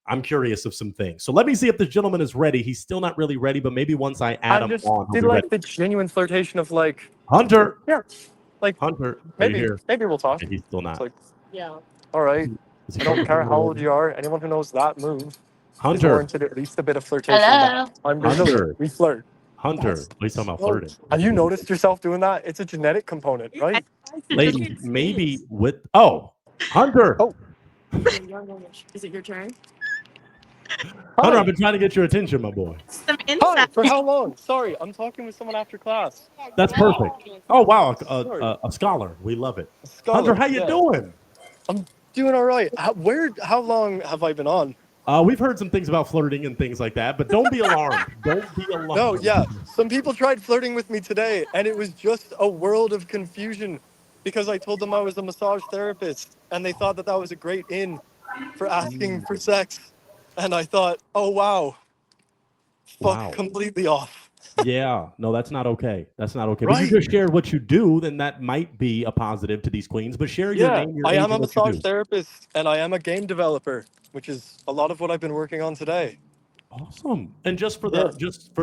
I'm curious of some things. So let me see if this gentleman is ready. He's still not really ready, but maybe once I add I'm him just on, he'll did be ready. like the genuine flirtation of like, Hunter, yeah, like Hunter, are you maybe here? we'll talk. And he's still It's not. like, all right. Is he I don't care focusing how old already? you are. Anyone who knows that move is Hunter, warranted at least a bit of flirtation. Hello. I'm Brazilian. Hunter, We flirt. Hunter. He's talking about Oh, flirting. have you noticed yourself doing that? It's a genetic component, right? Ladies, maybe with Hunter. Oh. Is it your turn? Hunter, Hi. I've been trying to get your attention, my boy. Some Hi. insight. For how long? Sorry, I'm talking with someone after class. That's perfect. Oh wow, Sorry. a scholar. We love it. Scholar, Hunter, how you yeah. doing? I'm doing all right. How long have I been on? We've heard some things about flirting and things like that, but don't be alarmed. Don't be alarmed. No, yeah. Some people tried flirting with me today, and it was just a world of confusion because I told them I was a massage therapist, and they thought that that was a great in for asking for sex. And I thought, oh, wow, Wow. completely off. Yeah, no, that's not okay. That's not okay. But you Right. just shared what you do, then that might be a positive to these queens. But share your Yeah, name, your I age, am a and what you massage do. therapist, and I am a game developer, which is a lot of what I've been working on today. Awesome. And just for Yeah.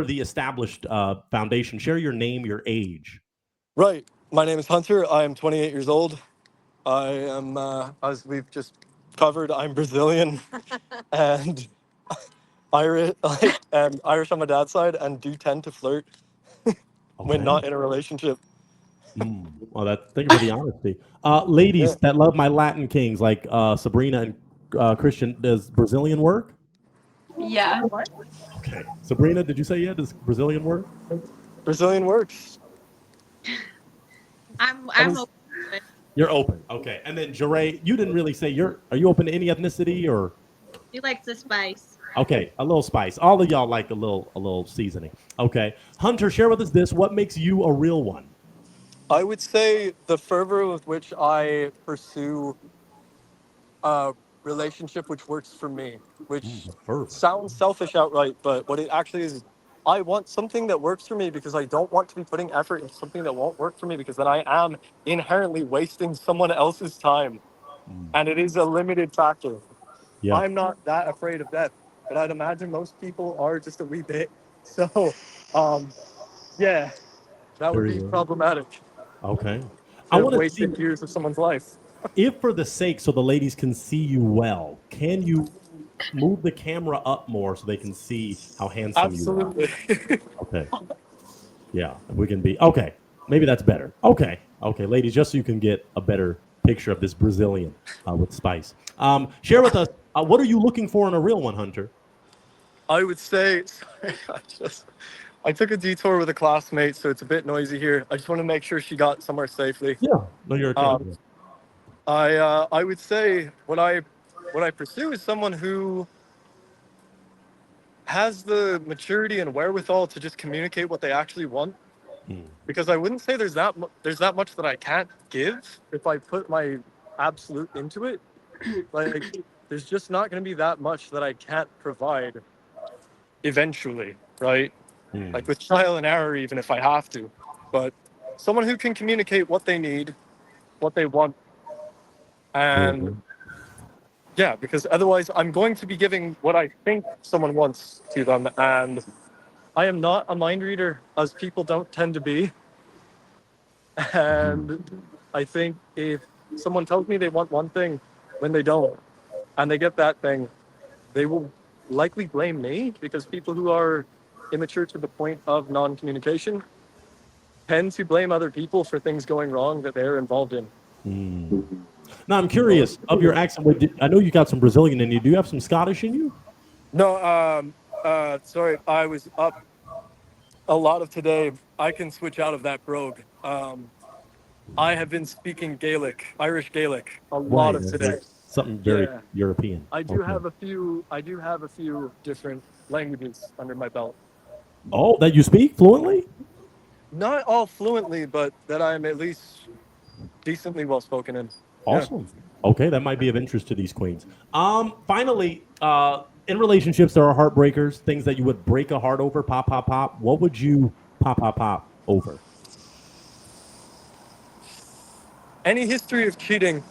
the established foundation, share your name, your age. Right. My name is Hunter. I am 28 years old. I am, as we've just covered, I'm Brazilian and Irish, and Irish on my dad's side, and do tend to flirt when Okay. not in a relationship. Well, thank you for the honesty. Yeah. Ladies that love my Latin kings like Sabrina and Christian, does Brazilian work? Yeah. Okay. Sabrina, did you say yeah? Does Brazilian work? Brazilian works. I'm And open to it. You're open. Okay. And then Jeray, you didn't really say are you open to any ethnicity or She likes the spice. okay, a little spice. All of y'all like a little seasoning. Okay. Hunter, share with us this. What makes you a real one? I would say the fervor with which I pursue a relationship which works for me, which Fervor. sounds selfish outright, but what it actually is, I want something that works for me because I don't want to be putting effort into something that won't work for me because then I am inherently wasting someone else's time. And it is a limited factor. Yeah. I'm not that afraid of death, but I'd imagine most people are just a wee bit. So, um, yeah, that would There be you go. problematic Okay. I to have want to see wasted years of someone's life. if for the sake so the ladies can see you well, can you move the camera up more so they can see how handsome you are? Absolutely. Okay. Yeah, we can be okay. Maybe that's better. Okay, okay, ladies, just so you can get a better picture of this Brazilian with spice. Share with us what are you looking for in a real one, Hunter? I would say, sorry, I took a detour with a classmate, so it's a bit noisy here. I just want to make sure she got somewhere safely. Yeah, no, you're okay. Um, I would say what I pursue is someone who has the maturity and wherewithal to just communicate what they actually want. Because I wouldn't say there's that much that I can't give if I put my absolute into it. Like there's just not going to be that much that I can't provide eventually, right? Like with trial and error, even if I have to. But someone who can communicate what they need, what they want, and yeah, because otherwise I'm going to be giving what I think someone wants to them, and I am not a mind reader, as people don't tend to be. And I think if someone tells me they want one thing when they don't, and they get that thing, they will likely blame me because people who are immature to the point of non-communication tend to blame other people for things going wrong that they're involved in. Now I'm curious of your accent. I know you got some Brazilian in you. Do you have some Scottish in you? No, sorry, I was up a lot of today. I can switch out of that brogue. I have been speaking Gaelic, Irish Gaelic, a lot of today. Something very Yeah. European. I do have a few different languages under my belt. Oh, that you speak fluently? Not all fluently, but that I'm at least decently well spoken in. Awesome. Okay, that might be of interest to these queens. Finally, in relationships, there are heartbreakers, things that you would break a heart over, pop, pop, pop. What would you pop, pop, pop over? Any history of cheating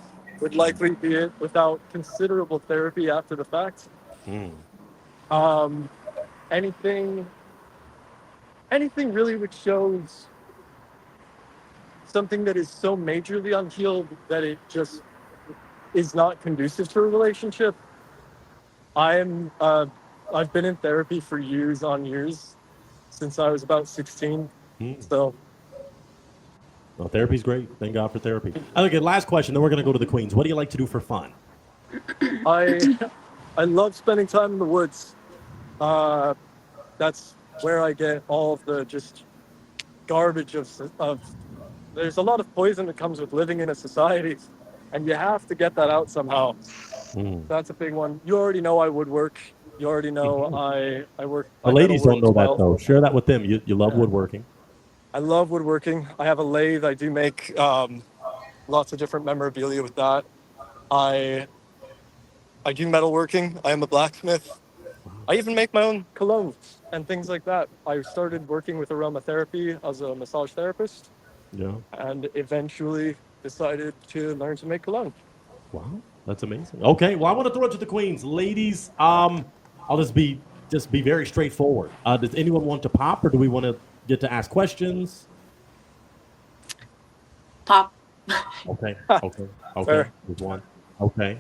would likely be it without considerable therapy after the fact. Mm. Anything really which shows something that is so majorly unhealed that it just is not conducive to a relationship. I'm I've been in therapy for years on years since I was about 16. Mm. So Well, therapy's great. Thank God for therapy. Okay, last question. Then we're gonna go to the queens. What do you like to do for fun? I I love spending time in the woods. Uh, that's where I get all of the just garbage of. There's a lot of poison that comes with living in a society, and you have to get that out somehow. Mm. That's a big one. You already know I woodwork. You already know Mhm. I work. The I ladies metalwork don't as know that well. though. Share that with them. You love Yeah. woodworking. I love woodworking. I have a lathe. I do make lots of different memorabilia with that. I I do metalworking. I am a blacksmith. Wow. I even make my own colognes and things like that. I started working with aromatherapy as a massage therapist Yeah. and eventually decided to learn to make cologne. Wow. That's amazing. Okay. Well, I want to throw it to the queens, ladies. I'll just be very straightforward. Does anyone want to pop, or do we want to get to ask questions? Pop. Okay. Okay. Okay. Fair. There's one. Okay.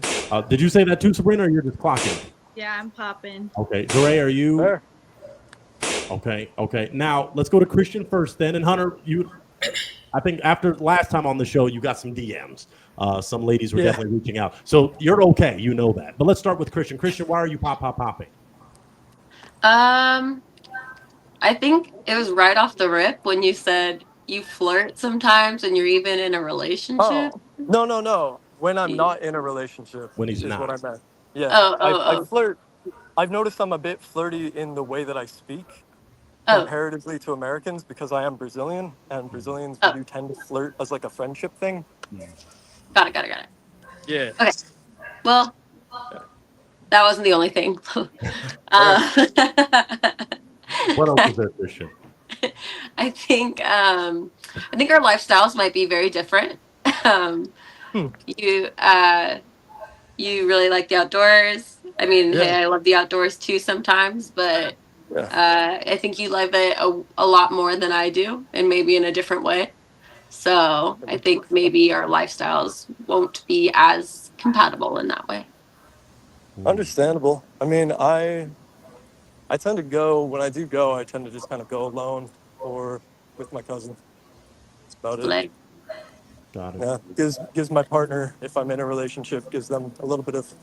Did you say that too, Sabrina, or you're just clocking it? Yeah, I'm popping. Okay. Dre, are you Fair. okay? Okay. Now let's go to Christian first, then, and Hunter. I think after last time on the show, you got some DMs. Some ladies were Yeah. definitely reaching out. So you're okay. You know that. But let's start with Christian. Christian, why are you popping? Um, I think it was right off the rip when you said you flirt sometimes and you're even in a relationship. Oh, no. When I'm You- not in a relationship When he's is what I not. meant. Yeah. Oh, I oh, flirt. I've noticed I'm a bit flirty in the way that I speak oh, comparatively to Americans because I am Brazilian and Brazilians we oh, do tend to flirt as like a friendship thing. got it. Yeah. Okay, well, that wasn't the only thing. Fair. uh, What else is there, Christian? I think our lifestyles might be very different. Um, Hmm. you you really like the outdoors. I mean, hey, Yeah. I love the outdoors too sometimes, but Yeah. I think you love it a lot more than I do, and maybe in a different way. So I think maybe our lifestyles won't be as compatible in that way. Hmm. Understandable. I mean, I tend to go when I do go. I tend to just kind of go alone or with my cousin. That's about it. Like, Got it. Yeah, gives my partner, if I'm in a relationship, gives them a little bit of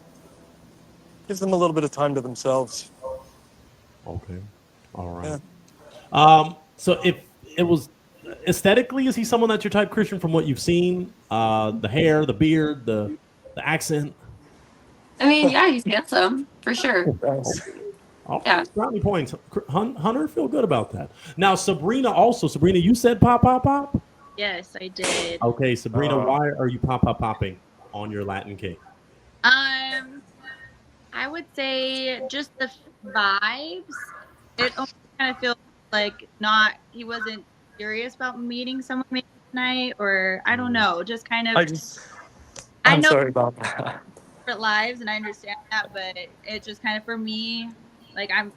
time to themselves. Okay. All right. Yeah. So if it was aesthetically, is he someone that's your type, Christian, from what you've seen? The hair, the beard, the accent. I mean, yeah, he's handsome for sure. Thanks. Okay. All Yeah. right. Brownie points. Hunter, feel good about that. Now, Sabrina, also. Sabrina, you said pop. Yes, I did. Okay, Sabrina, Uh, why are you popping on your Latin king? Um, I would say just the vibes. It almost kind of feels like not he wasn't serious about meeting someone maybe tonight, or I don't know, just kind of. I just, I I'm know sorry about that. different lives, and I understand that, but it just kind of for me, like I'm,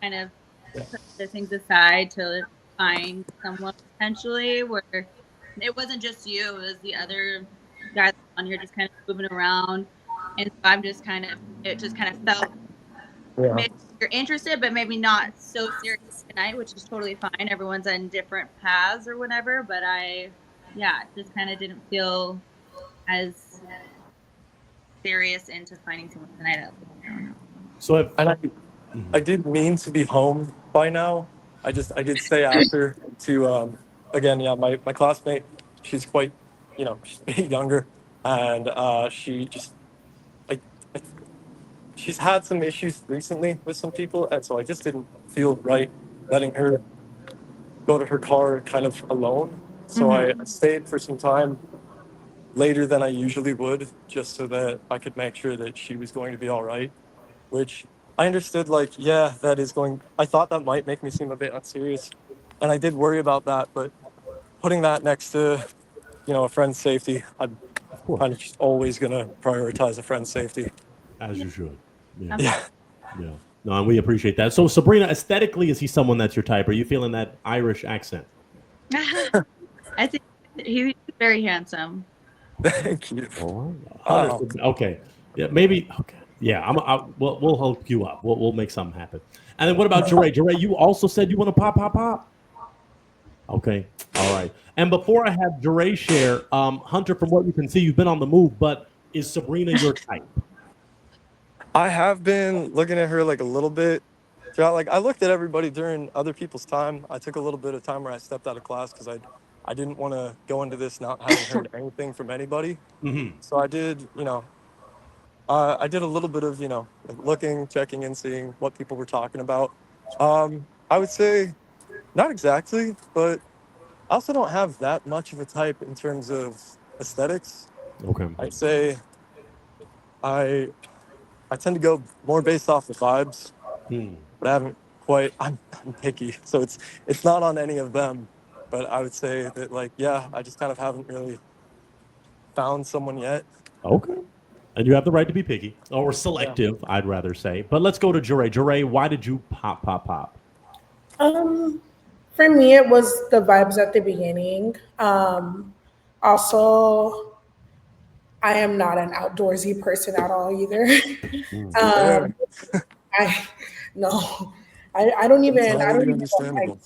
kind of put the things aside to find someone potentially where it wasn't just you, it was the other guys on here just kind of moving around. And so I'm just kind of, it just kind of felt Yeah. maybe you're interested, but maybe not so serious tonight, which is totally fine. Everyone's on different paths or whatever, but yeah, just kind of didn't feel as serious into finding someone tonight. I don't know. So if And I Mhm. did mean to be home by now. I did stay after to again, yeah, my classmate, she's quite, she's a bit younger, and she just I, I she's had some issues recently with some people, and so I just didn't feel right letting her go to her car kind of alone. So I Mm-hmm. stayed for some time later than I usually would, just so that I could make sure that she was going to be all right. Which I understood, like, yeah, that is going. I thought that might make me seem a bit unserious, and I did worry about that. But putting that next to, a friend's safety, I'm of course, kind of just always gonna prioritize a friend's safety. as you should. Yeah. Absolutely. Yeah. Yeah. No, and we appreciate that. So, Sabrina, aesthetically, is he someone that's your type? Are you feeling that Irish accent? I think he's very handsome. Thank you. All right. Hunter, okay. Yeah, maybe. Okay. Yeah, we'll hook you up. We'll make something happen. And then what about Jeray? Jeray, you also said you want to pop. Okay. All right. And before I have Jeray share, Hunter, from what you can see, you've been on the move, but is Sabrina your type? I have been looking at her like a little bit throughout. Like I looked at everybody during other people's time. I took a little bit of time where I stepped out of class because I didn't want to go into this not having heard anything from anybody. Mm-hmm. So I did, I did a little bit of, like looking, checking in, seeing what people were talking about. I would say not exactly, but I also don't have that much of a type in terms of aesthetics. Okay. I'd say I tend to go more based off the vibes, but I haven't quite. I'm picky, so it's not on any of them. But I would say that I just kind of haven't really found someone yet. Okay. And you have the right to be picky or selective, I'd rather say. But let's go to Jeray. Jeray, why did you pop? For me, it was the vibes at the beginning. Also, I am not an outdoorsy person at all either. I no, I don't even. I don't even know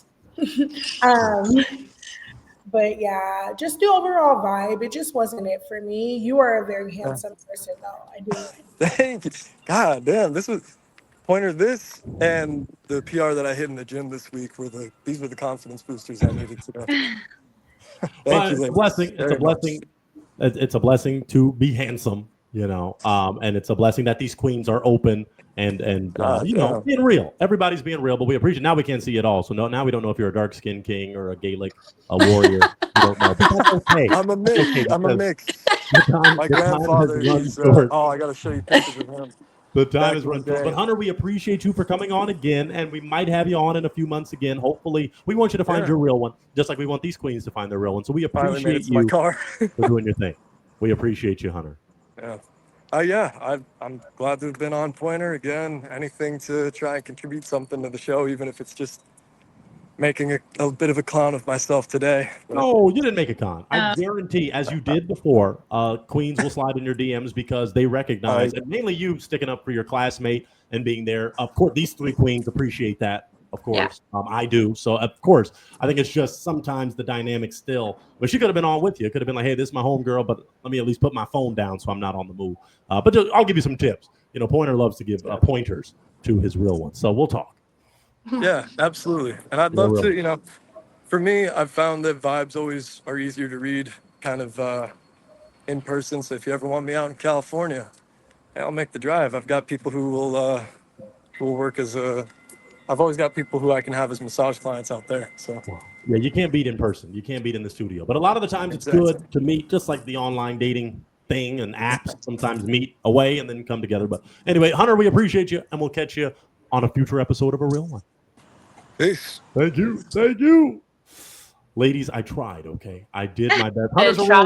but yeah, just the overall vibe. It just wasn't it for me. You are a very handsome person, though. I do. Thank you. God damn, this was Pointer. This and the PR that I hit in the gym this week these were the confidence boosters I needed today. Thank you. It's a blessing. It's a blessing. It's a blessing to be handsome, and it's a blessing that these queens are open and being real. Everybody's being real, but we appreciate. Now we can't see it all, so now we don't know if you're a dark skinned king or a Gaelic warrior. We don't know, but that's okay. I'm a mix. Okay, I'm a mix. My grandfather is. I gotta show you pictures of him. The time is run short. But Hunter, we appreciate you for coming on again, and we might have you on in a few months again. Hopefully, we want you to find your real one, just like we want these queens to find their real one. So we appreciate you for doing your thing. We appreciate you, Hunter. Yeah. I'm glad to have been on Pointer again. Anything to try and contribute something to the show, even if it's just making a bit of a clown of myself today. No, you didn't make a con. I guarantee, as you did before, queens will slide in your DMs because they recognize, and mainly you sticking up for your classmate and being there. Of course, these three queens appreciate that. Of course, I do. So, of course, I think it's just sometimes the dynamic still. But she could have been on with you. It could have been like, hey, this is my homegirl, but let me at least put my phone down so I'm not on the move. But I'll give you some tips. Pointer loves to give pointers to his real one. So we'll talk. Yeah, absolutely. And I'd love to, for me, I've found that vibes always are easier to read kind of in person. So if you ever want me out in California, I'll make the drive. I've got people who will work as I've always got people who I can have as massage clients out there. So yeah, you can't beat in person. You can't beat in the studio. But a lot of the times it's good to meet, just like the online dating thing and apps sometimes meet away and then come together. But anyway, Hunter, we appreciate you, and we'll catch you on a future episode of A Real One. Peace. Thank you. Ladies, I tried, okay? I did my best. Hunter's a real